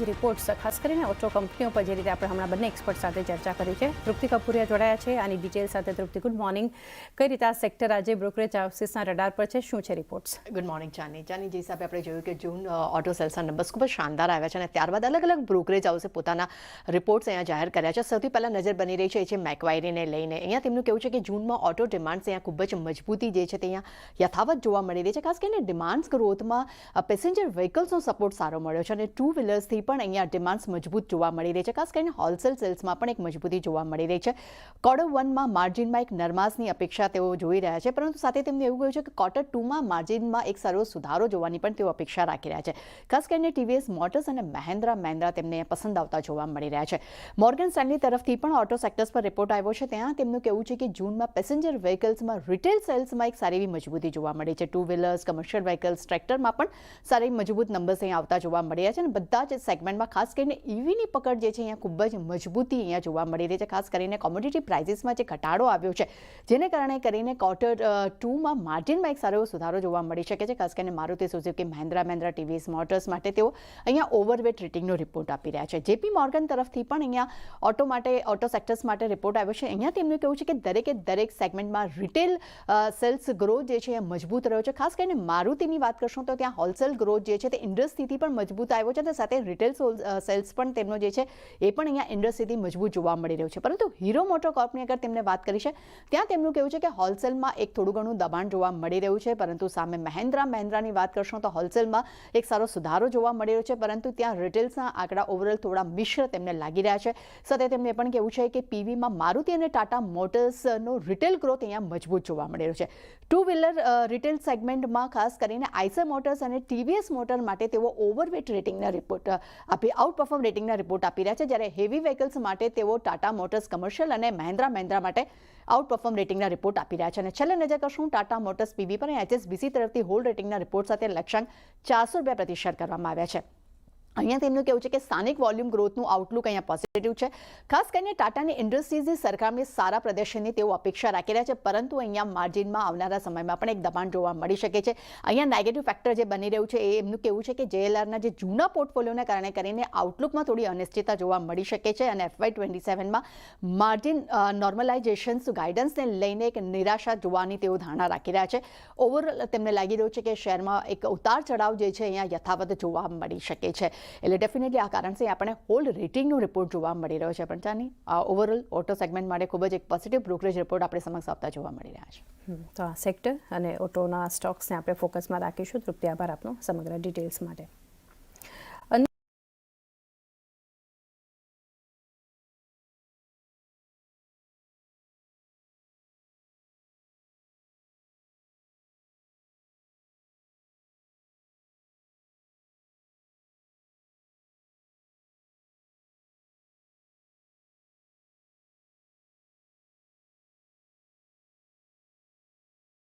જ રિપોર્ટ્સ ખાસ કરીને ઓટો કંપનીઓ પર જે રીતે આપણે હમણાં બંને એક્સપર્ટ સાથે ચર્ચા કરી છે. તૃપ્તિ કપૂરિયા જોડાયા છે આની ડિટેલ સાથે. તૃપ્તિ, ગુડ મોર્નિંગ. કઈ રીતે આ સેક્ટર આજે બ્રોકરેજ હાઉસીસના રડાર પર છે, શું છે રિપોર્ટ્સ? ગુડ મોર્નિંગ ચાની. જે હિસાબે આપણે જોયું કે જૂન ઓટો સેલ્સના નંબર્સ ખૂબ જ શાનદાર આવ્યા છે અને ત્યારબાદ અલગ અલગ બ્રોકરેજ હાઉસે પોતાના રિપોર્ટ્સ અહીંયા જાહેર કર્યા છે. સૌથી પહેલાં નજર બની રહી છે એ છે મેક્વાયરીને લઈને. અહીંયા તેમનું કહેવું છે કે જૂનમાં ઓટો ડિમાન્ડ્સ અહીંયા ખૂબ જ મજબૂતી જે છે તે અહીંયા યથાવત જોવા મળી રહી છે. ખાસ કરીને ડિમાન્ડ્સ ગ્રોથમાં પેસેન્જર વ્હીકલ્સનો સપોર્ટ સારો મળ્યો છે અને ટુ વ્હીલર્સથી પણ અહીંયા ડિમાન્ડ્સ મજબૂત જોવા મળી રહી છે. ખાસ કરીને હોલસેલ સેલ્સમાં પણ એક મજબૂતી જોવા મળી રહી છે. Q1માં માર્જિનમાં એક નરમાશની અપેક્ષા તેઓ જોઈ રહ્યા છે, પરંતુ સાથે તેમને એવું કહ્યું છે કે Q2માં માર્જિનમાં એક સારો સુધારો જોવાની પણ તેઓ અપેક્ષા રાખી રહ્યા છે. ખાસ કરીને ટીવીએસ મોટર્સ અને મહિન્દ્રા તેમને પસંદ આવતા જોવા મળી રહ્યા છે. મોર્ગન સ્ટેનલી તરફથી પણ ઓટો સેક્ટર્સ પર રિપોર્ટ આવ્યો છે. ત્યાં તેમનું કહેવું છે કે જૂનમાં પેસેન્જર વ્હીકલ્સમાં રિટેલ સેલ્સમાં એક સારી એવી મજબૂતી જોવા મળી છે. ટુ વ્હીલર્સ, કમર્શિયલ વ્હીકલ્સ, ટ્રેક્ટરમાં પણ સારી મજબૂત નંબર્સ અહીંયા આવતા જોવા મળી રહ્યા છે અને બધા જ સેગમેન્ટમાં ખાસ કરીને ઈવીની પકડ જે છે અહીંયા ખૂબ જ મજબૂતી અહીંયા જોવા મળી રહી છે. ખાસ કરીને કોમોડિટી પ્રાઇસીસમાં જે ઘટાડો આવ્યો છે જેને કારણે Q2માં માર્જિનમાં એક સારો એવો સુધારો જોવા મળી શકે છે. ખાસ કરીને મારુતિ સુઝુકી, મહિન્દ્રા ટીવીએસ મોટર્સ માટે તેઓ અહીંયા ઓવરવેટ રેટિંગનો રિપોર્ટ આપી રહ્યા છે. જેપી મોર્ગન તરફથી પણ અહીંયા ઓટો સેક્ટર્સ માટે રિપોર્ટ આવ્યો છે. અહીંયા તેમનું કહેવું છે કે દરેક સેગમેન્ટમાં રિટેલ સેલ્સ ગ્રોથ જે છે એ મજબૂત રહ્યો છે. ખાસ કરીને મારુતિની વાત કરશું તો ત્યાં હોલસેલ ગ્રોથ જે છે તે ઇન્ડસ્ટ્રીથી પણ મજબૂત આવ્યો છે અને સાથે રિટેલ સેલ્સ પણ તેમનો જે છે એ પણ અહીંયા ઇન્ડસ્ટ્રીથી મજબૂત જોવા મળી રહ્યું છે. પરંતુ હીરો મોટો કોર્પની અગર તેમને વાત કરી છે ત્યાં તેમનું કહેવું છે કે હોલસેલમાં એક થોડું ઘણું દબાણ જોવા મળી રહ્યું છે, પરંતુ સામે મહિન્દ્રાની વાત કરશું તો હોલસેલમાં એક સારો સુધારો જોવા મળી રહ્યો છે, પરંતુ ત્યાં રિટેલ્સના આંકડા ઓવરઓલ થોડા મિશ્ર તેમને લાગી રહ્યા છે. સાથે તેમને પણ કહેવું છે કે પીવીમાં મારુતિ અને ટાટા મોટર્સનો રિટેલ ગ્રોથ અહીંયા મજબૂત જોવા મળી રહ્યો છે. ટુ વ્હીલર રિટેલ સેગમેન્ટમાં ખાસ કરીને આઈસર મોટર્સ અને ટીવીએસ મોટર માટે તેઓ ઓવરવેટ રેટિંગના રિપોર્ટ આઉટ પરફોર્મ રેટિંગના રિપોર્ટ આપી રહ્યા છે, જ્યારે હેવી વ્હીકલ્સ માટે તેઓ ટાટા મોટર્સ કમર્શિયલ અને મહિન્દ્રા માટે આઉટ પરફોર્મ રેટિંગના રિપોર્ટ આપી રહ્યા છે. અને છેલ્લે નજર કરશું ટાટા મોટર્સ પીવી પર HSBC તરફથી હોલ્ડ રેટિંગના રિપોર્ટ સાથે લક્ષ્યાંક 400 શેર કરવામાં આવ્યા છે. અહીંયા તેમનું કહેવું છે કે સ્થાનિક વોલ્યુમ ગ્રોથનું આઉટલુક અહીંયા પોઝિટિવ છે. ખાસ કરીને ટાટાની ઇન્ડસ્ટ્રીઝની સરખામણી સારા પ્રદર્શનની તેઓ અપેક્ષા રાખી રહ્યા છે, પરંતુ અહીંયા માર્જિનમાં આવનારા સમયમાં પણ એક દબાણ જોવા મળી શકે છે. અહીંયા નેગેટિવ ફેક્ટર જે બની રહ્યું છે એ એમનું કહેવું છે કે JLRના જે જૂના પોર્ટફોલિયોને કારણે કરીને આઉટલુકમાં થોડી અનિશ્ચિતતા જોવા મળી શકે છે અને FY27માં માર્જિન નોર્મલાઇઝેશન્સ ગાઈડન્સને લઈને એક નિરાશા જોવાની તેઓ ધારણા રાખી રહ્યા છે. ઓવરઓલ તેમને લાગી રહ્યું છે કે શેરમાં એક ઉતાર ચઢાવ જે છે અહીંયા યથાવત જોવા મળી શકે છે. એટલે ડેફિનેટલી આ કારણથી આપણે હોલ્ડ રેટિંગનો રિપોર્ટ જોવા મળી રહ્યો છે. પણ ચાની ઓવરઓલ ઓટો સેગમેન્ટ માટે ખૂબ જ એક પોઝિટિવ બ્રોકરેજ રિપોર્ટ આપણે સમક્ષ આવતા જોવા મળી રહ્યા છે. તો આ સેક્ટર અને ઓટોના સ્ટોક્સને આપણે ફોકસમાં રાખીશું. તૃપ્તિ, આભાર આપનો સમગ્ર ડિટેલ્સ માટે.